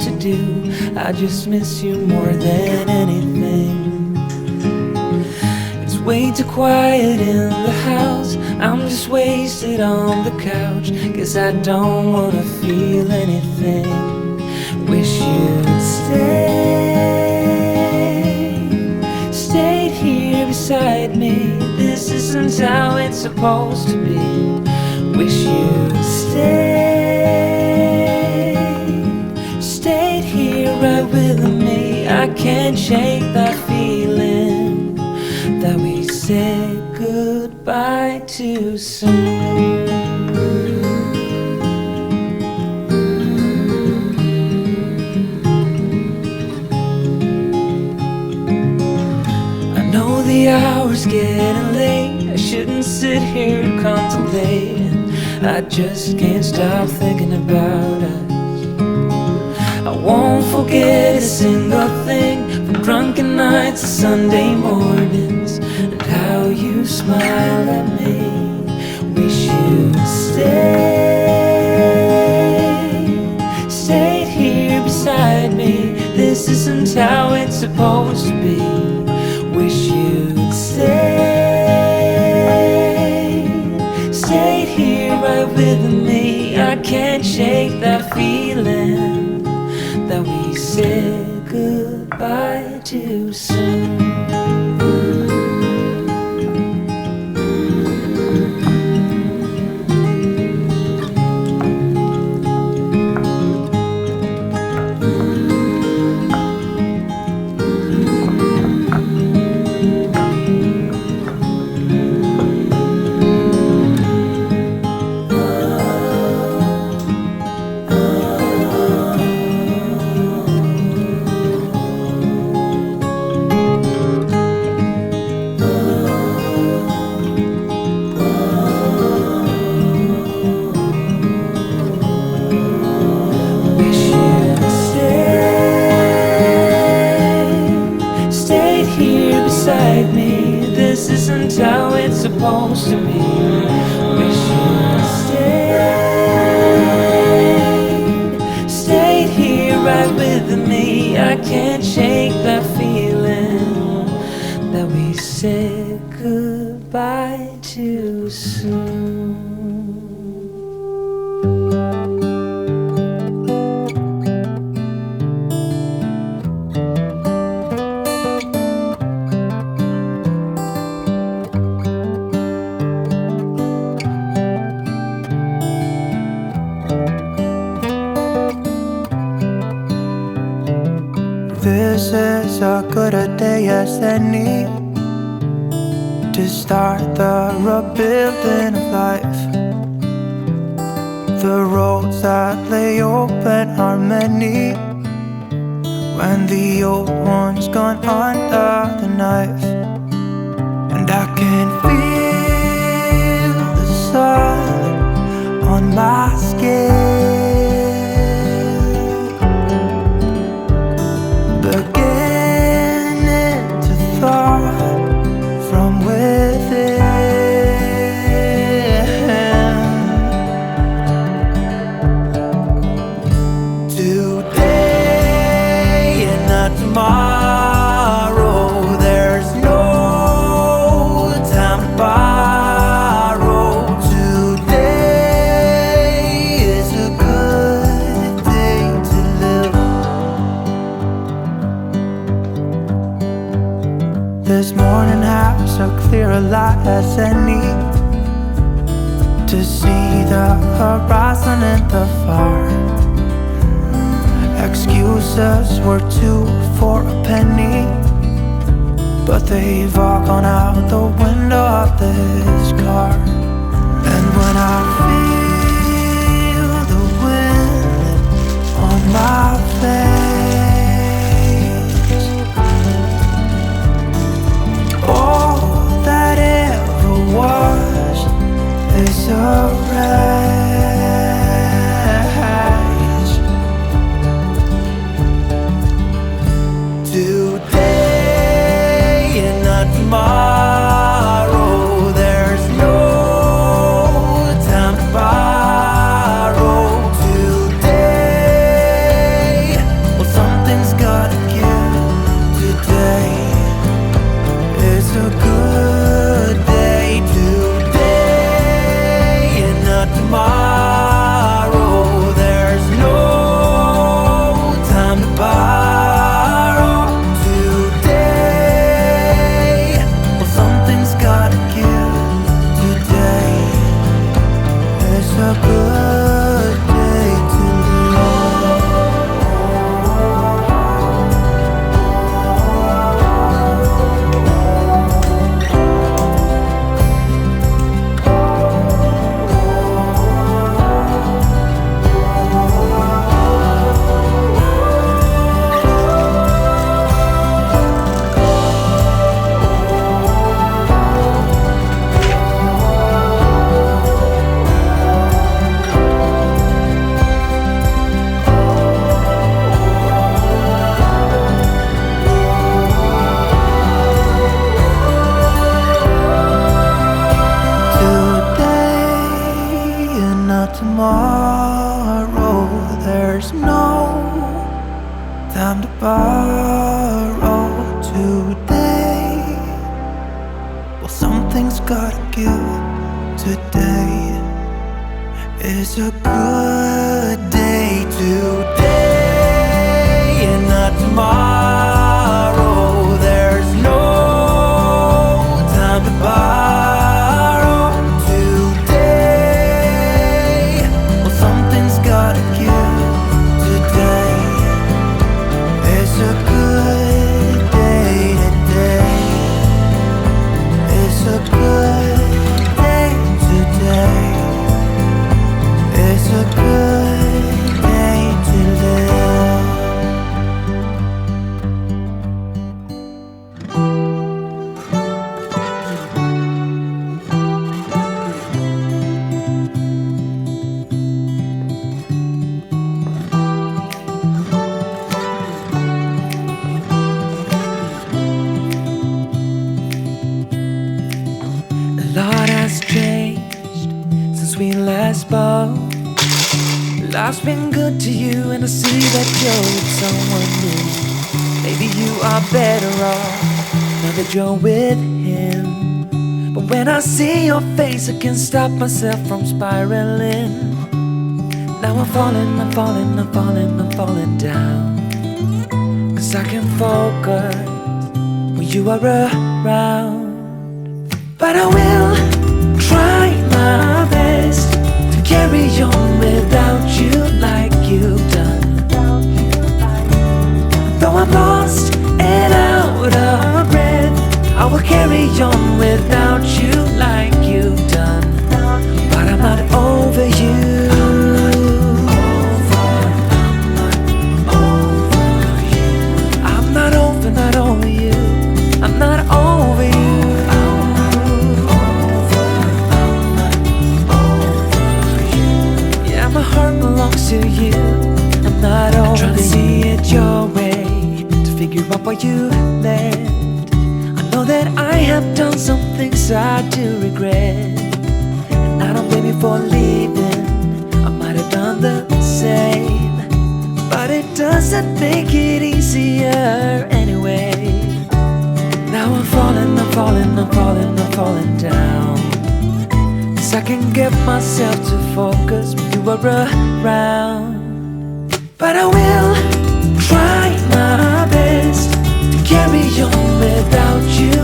to do. I just miss you more than anything. It's way too quiet in the house. I'm just wasted on the couch. Guess I don't wanna feel anything. Wish you'd stayed here beside me. This isn't how it's supposed to be. Wish you'd stayed here right with me. I can't shake that feeling that we said goodbye too soon. I know the hour's getting late. I shouldn't sit here contemplating. I just can't stop thinking about us. I won't forget a single thing, from drunken nights to Sunday mornings, and how you smile at me. Wish you'd stayed here beside me. This isn't how it's supposed to be. Wish you'd stayed here right with me. I can't shake that feeling that we said goodbye too soon. This isn't how it's supposed to be. Wish you'd stayed here right with me. I can't shake that feeling that we said goodbye too soon. This is as good a day as any to start the rebuilding of life. The roads that lay open are many when the old one's gone under the knife. And I can feel the sun on my skin, beginning to thaw from within. Today and not tomorrow, there's no time to borrow. Today is a good day to live. This morning has a clear light as any to see the horizon in the far. Excuses were two for a penny, but they've all gone out the window of this car. And when I feel the wind on my face, all that ever was is a wreck. Today and not tomorrow, there's no time to borrow. Today something's gotta give. Today is a good day. Today and not tomorrow. There's no time to borrow. Today, well, something's gotta give. Today is a good day. Today is a good day. Today is a good day to live. A lot has changed since we last spoke. Life's been good to you, and I see that you're with someone new. Maybe you are better off now that you're with him. But when I see your face, I can't stop myself from spiraling. Now I'm falling, I'm falling, I'm falling, I'm falling down. 'Cause I can focus when you are around. But I will try my best to carry on without you like you've done. Though I'm lost and out of breath, I will carry on without you like you've done. But I'm not over you. I'm not over you. I'm not over you. My heart belongs to you. I'm not over. I'm trying to see it your way, to figure out why you left. I know that I have done some things I do regret, and I don't blame you for leaving. I might have done the same, but it doesn't make it easier anyway. Now I'm falling, I'm falling, I'm falling, I'm falling down. I can get myself to focus when you are around. But I will try my best to carry on without you